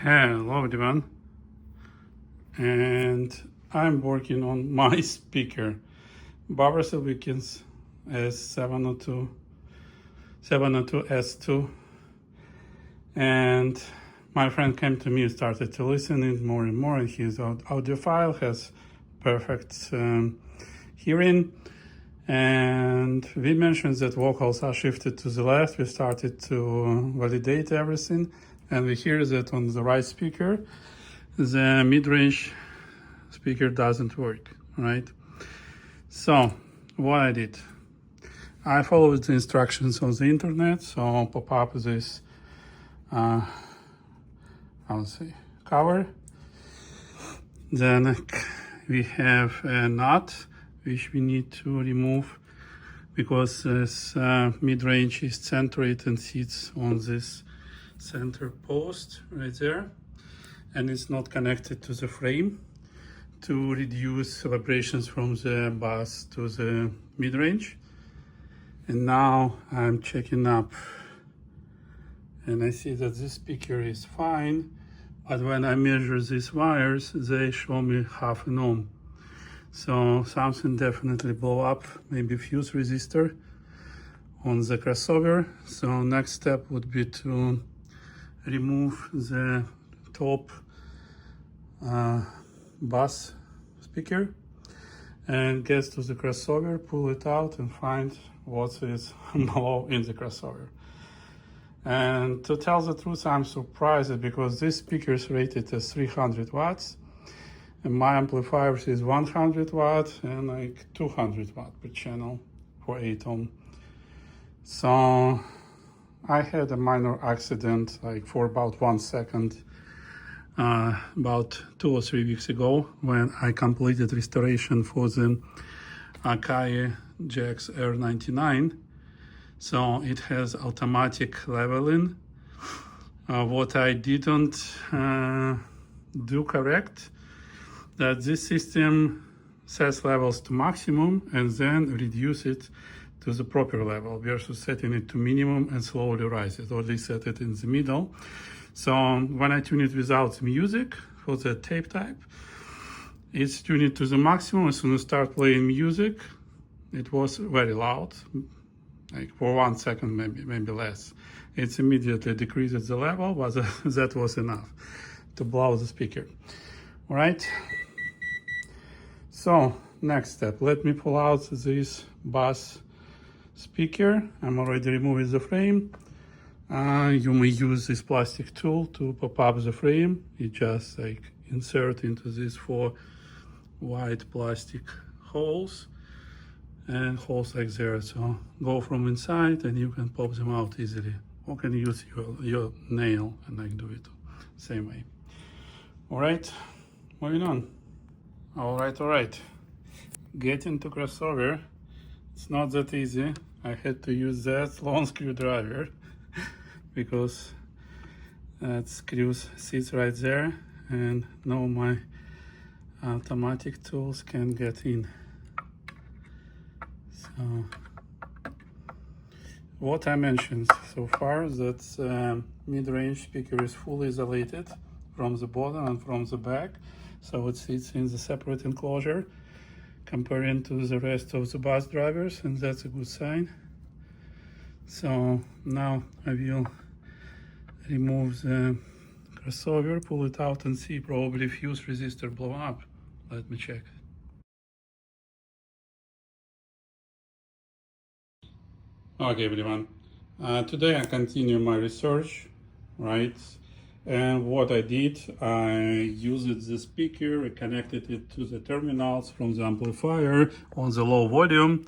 Hello everyone, and I'm working on my speaker, Bowers Wilkins S702S2, and my friend came to me and started to listen it more and more, and his audiophile has perfect hearing, and we mentioned that vocals are shifted to the left. We started to validate everything, and we hear that on the right speaker the mid-range speaker doesn't work, right? So what I did, I followed the instructions on the internet. So I'll pop up this cover. Then we have a nut which we need to remove because this mid-range is centered and sits on this center post right there, and it's not connected to the frame to reduce vibrations from the bass to the mid-range. And now I'm checking up and I see that this speaker is fine, but when I measure these wires, they show me 0.5 ohm. So something definitely blow up, maybe fuse resistor on the crossover. So next step would be to remove the top bass speaker and get to the crossover, pull it out and find what is below in the crossover. And to tell the truth, I'm surprised because this speaker is rated as 300 watts and my amplifier is 100 watt and like 200 watt per channel for 8 ohm. So I had a minor accident like for about 1 second about 2 or 3 weeks ago when I completed restoration for the Akai JX R99. So it has automatic leveling. What I didn't do correct, that this system sets levels to maximum and then reduce it to the proper level versus setting it to minimum and slowly rise it, or at least set it in the middle. So when I tune it without music for the tape type, it's tuned to the maximum. As soon as I start playing music, it was very loud, like for 1 second, maybe less. It's immediately decreases the level, but that was enough to blow the speaker. All right. So next step, let me pull out this bass speaker. I'm already removing the frame. You may use this plastic tool to pop up the frame. You just like insert into these 4 white plastic holes and holes like there. So go from inside and you can pop them out easily. Or can use your nail and like do it same way. All right, moving on. All right. Getting to crossover, it's not that easy. I had to use that long screwdriver because that screw sits right there and now my automatic tools can get in. So what I mentioned so far, that mid-range speaker is fully isolated from the bottom and from the back, so it sits in the separate enclosure comparing to the rest of the bass drivers, and that's a good sign. So now I will remove the crossover, pull it out and see, probably fuse resistor blow up. Let me check. Okay everyone, today I continue my research, right? And what I did, I used the speaker, I connected it to the terminals from the amplifier on the low volume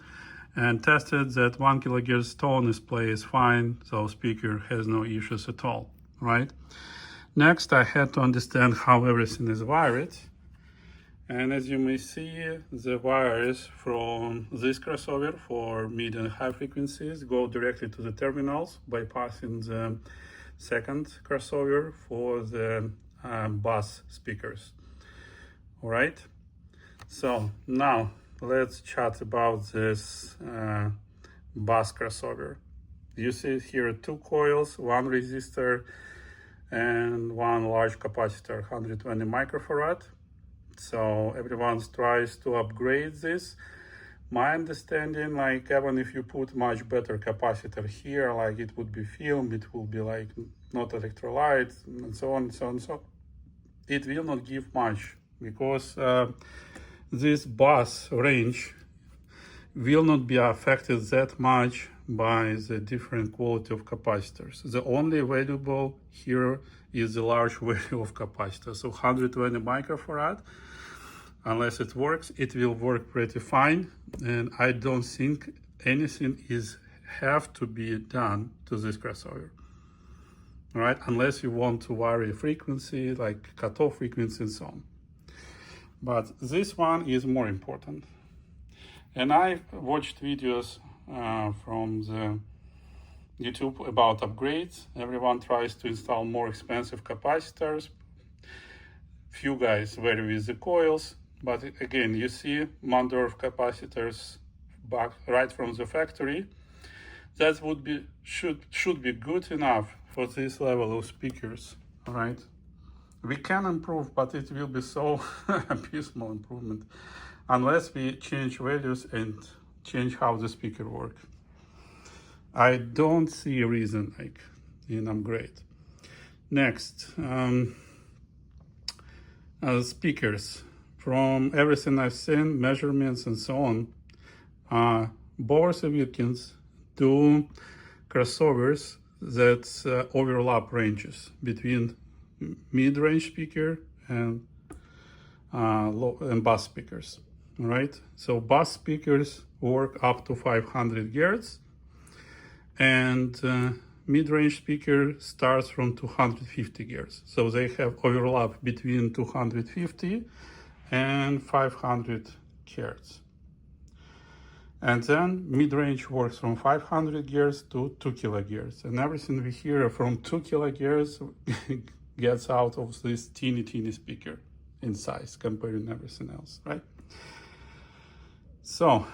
and tested that 1 kHz tone display is fine, so speaker has no issues at all, right? Next, I had to understand how everything is wired. And as you may see, the wires from this crossover for mid and high frequencies go directly to the terminals, bypassing the second crossover for the bass speakers. All right, so now let's chat about this bass crossover. You see here 2 coils, 1 resistor and one large capacitor, 120 microfarad. So everyone tries to upgrade this. My understanding, like even if you put much better capacitor here, like it would be film, it will be like not electrolyte, and so on, so on, so it will not give much, because this bus range will not be affected that much by the different quality of capacitors. The only variable here is the large value of capacitor. So 120 microfarad, unless it works, it will work pretty fine. And I don't think anything have to be done to this crossover. All right, unless you want to vary frequency, like cutoff frequency and so on. But this one is more important. And I watched videos from the YouTube about upgrades. Everyone tries to install more expensive capacitors. Few guys vary with the coils, but again, you see Mondorf capacitors back right from the factory. That would be should be good enough for this level of speakers. All right, we can improve, but it will be so abysmal improvement unless we change values and change how the speaker works. I don't see a reason like in upgrade. Next, speakers. From everything I've seen, measurements and so on, Bowers Wilkins do crossovers that overlap ranges between mid-range speaker and low and bass speakers. Right, so bass speakers work up to 500 Hz, and mid-range speaker starts from 250 Hz. So they have overlap between 250 and 500 Hz. And then mid-range works from 500 Hz to 2 kHz, and everything we hear from 2 kHz gets out of this teeny speaker in size compared to everything else, right? So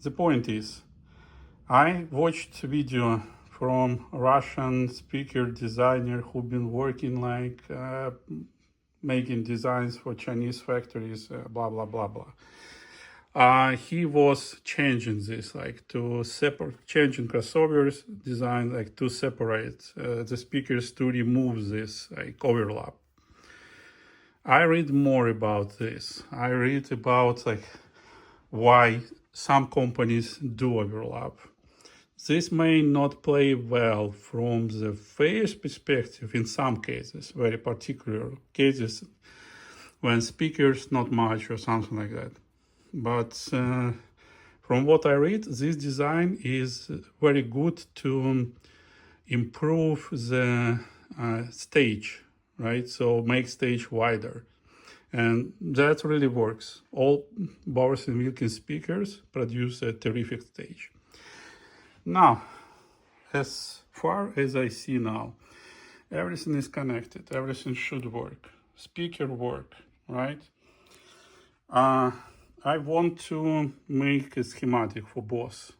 the point is, I watched a video from Russian speaker designer who've been working like making designs for Chinese factories, blah blah blah blah. He was changing this like to changing crossovers design like to separate the speakers to remove this like overlap. I read more about this. I read about like why some companies do overlap. This may not play well from the phase perspective in some cases, very particular cases when speakers not much or something like that. But from what I read, this design is very good to improve the stage, right? So make stage wider. And that really works. All Bowers and Wilkins speakers produce a terrific stage. Now, as far as I see now, everything is connected. Everything should work. Speaker work, right? I want to make a schematic for both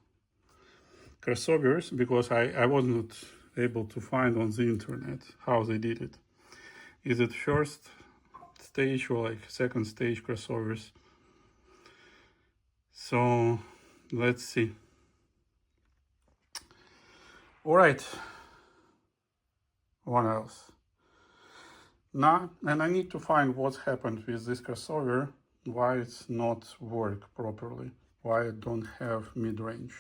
crossovers because I wasn't able to find on the internet how they did it. Is it first stage or like second stage crossovers? So let's see. All right, what else? Now, and I need to find what happened with this crossover, why it's not work properly, why I don't have mid-range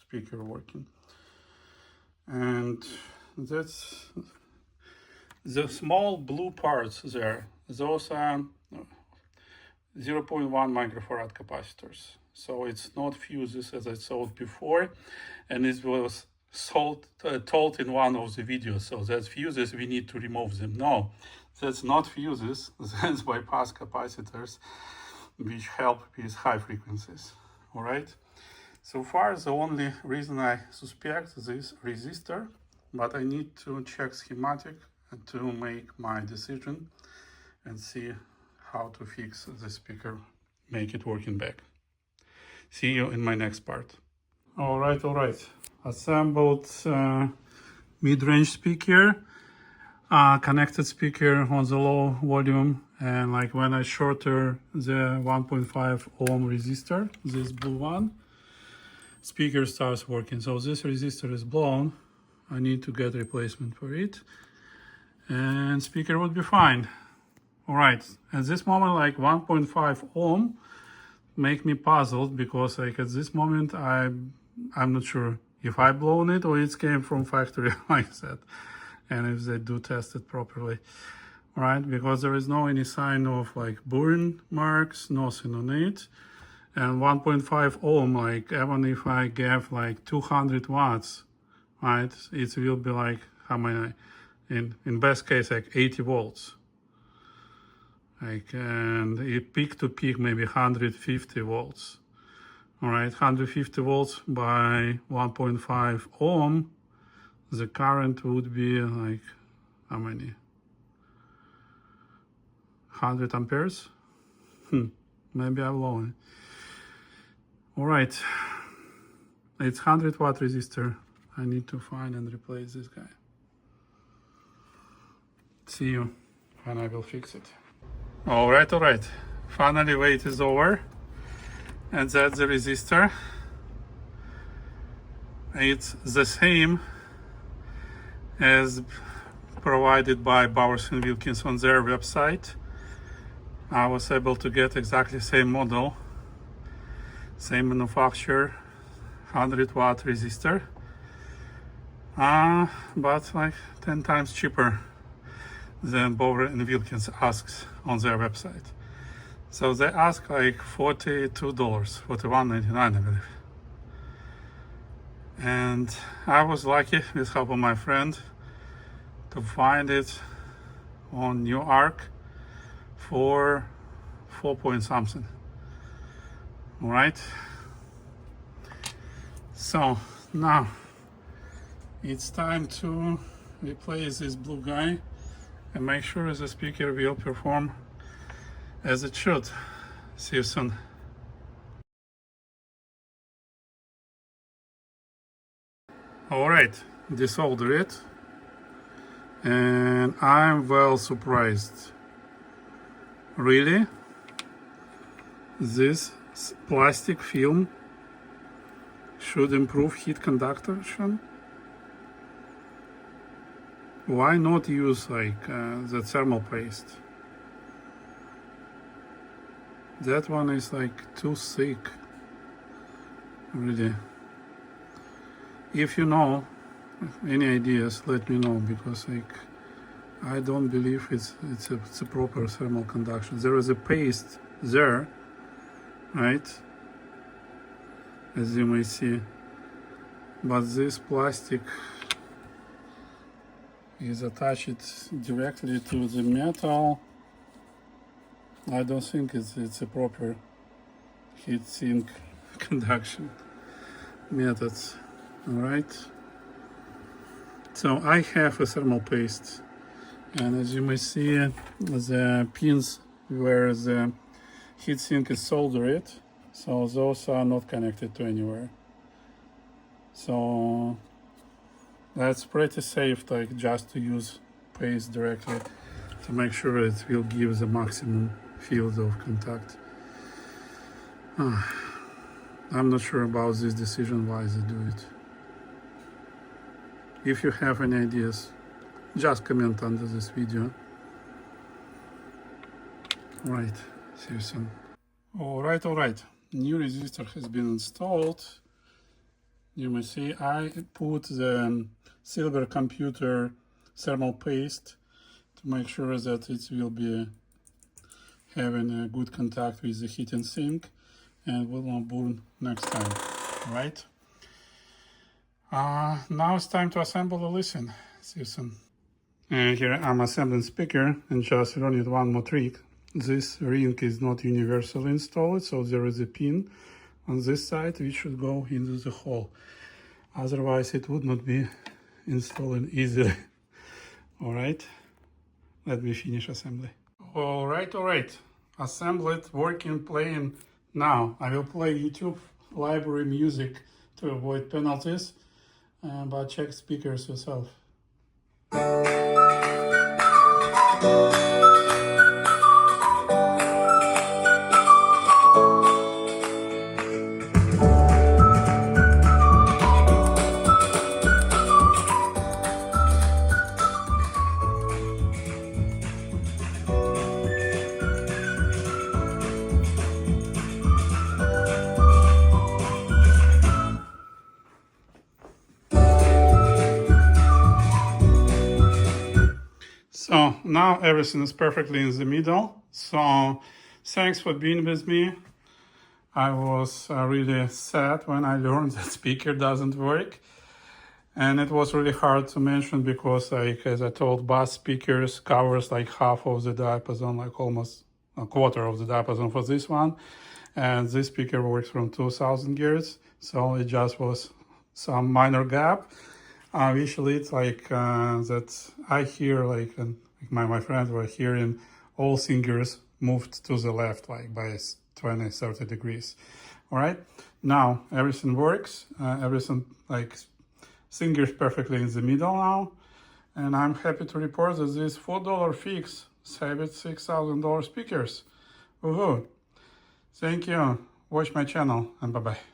speaker working. And that's the small blue parts there. Those are 0.1 microfarad capacitors. So it's not fuses as I showed before, and it was told in one of the videos. So that's fuses, we need to remove them. No, that's not fuses, that's bypass capacitors, which help with high frequencies. All right. So far, the only reason I suspect this resistor, but I need to check schematic to make my decision and see how to fix the speaker, make it working back. See you in my next part. All right. Assembled mid-range speaker connected speaker on the low volume, and like when I shorter the 1.5 ohm resistor, this blue one, speaker starts working. So this resistor is blown. I need to get replacement for it, and speaker would be fine. All right, at this moment, like 1.5 ohm make me puzzled, because like at this moment I'm not sure if I blown it or it came from factory like that, and if they do test it properly. All right, because there is no any sign of like burn marks, nothing on it. And 1.5 ohm, like even if I gave like 200 watts, right, it will be like how many, in best case like 80 volts. Like, and it peak to peak maybe 150 volts. All right, 150 volts by 1.5 ohm, the current would be like how many? 100 amperes? Maybe I'm low. All right, it's 100 watt resistor. I need to find and replace this guy. See you when I will fix it. All right. Finally, wait is over. And that's the resistor. It's the same as provided by Bowers Wilkins on their website. I was able to get exactly same model, same manufacturer, 100 watt resistor, but like 10 times cheaper than Bowers and Wilkins asks on their website. So they ask like $42, $41.99, I believe. And I was lucky with help of my friend to find it on New Arc for 4 point something. All right. So now it's time to replace this blue guy and make sure the speaker will perform as it should. See you soon. All right, desolder it, and I'm well surprised. Really, this plastic film should improve heat conduction. Why not use like the thermal paste? That one is like too thick, really. If you know any ideas, let me know, because like I don't believe it's a proper thermal conduction. There is a paste there, right, as you may see, but this plastic is attached directly to the metal. I don't think it's a proper heat sink conduction methods. All right, so I have a thermal paste, and as you may see, the pins where the heatsink is soldered, so those are not connected to anywhere. So that's pretty safe, like just to use paste directly to make sure it will give the maximum field of contact. I'm not sure about this decision, why they do it. If you have any ideas, just comment under this video. Right, see you soon. All right. New resistor has been installed. You may see I put the silver computer thermal paste to make sure that it will be having a good contact with the heating sink and will not burn next time, right? Now it's time to assemble and listen. See you soon. And here I'm assembling speaker, and just running one more trick. This ring is not universally installed, so there is a pin on this side which should go into the hole. Otherwise it would not be installed easily. All right, let me finish assembly. All right. Assembled, working, playing. Now I will play YouTube library music to avoid penalties, but check speakers yourself. So now everything is perfectly in the middle. So thanks for being with me. I was really sad when I learned that speaker doesn't work. And it was really hard to mention because, like, as I told, bass speakers covers like half of the diapason, like almost a quarter of the diapason for this one. And this speaker works from 2000 Hz. So it just was some minor gap. Visually, it's like that I hear, like, and my friends were hearing all singers moved to the left, like by 20, 30 degrees. All right, now everything works. Everything, like, singers perfectly in the middle now. And I'm happy to report that this $4 fix saved $6,000 speakers. Woohoo! Thank you. Watch my channel and bye-bye.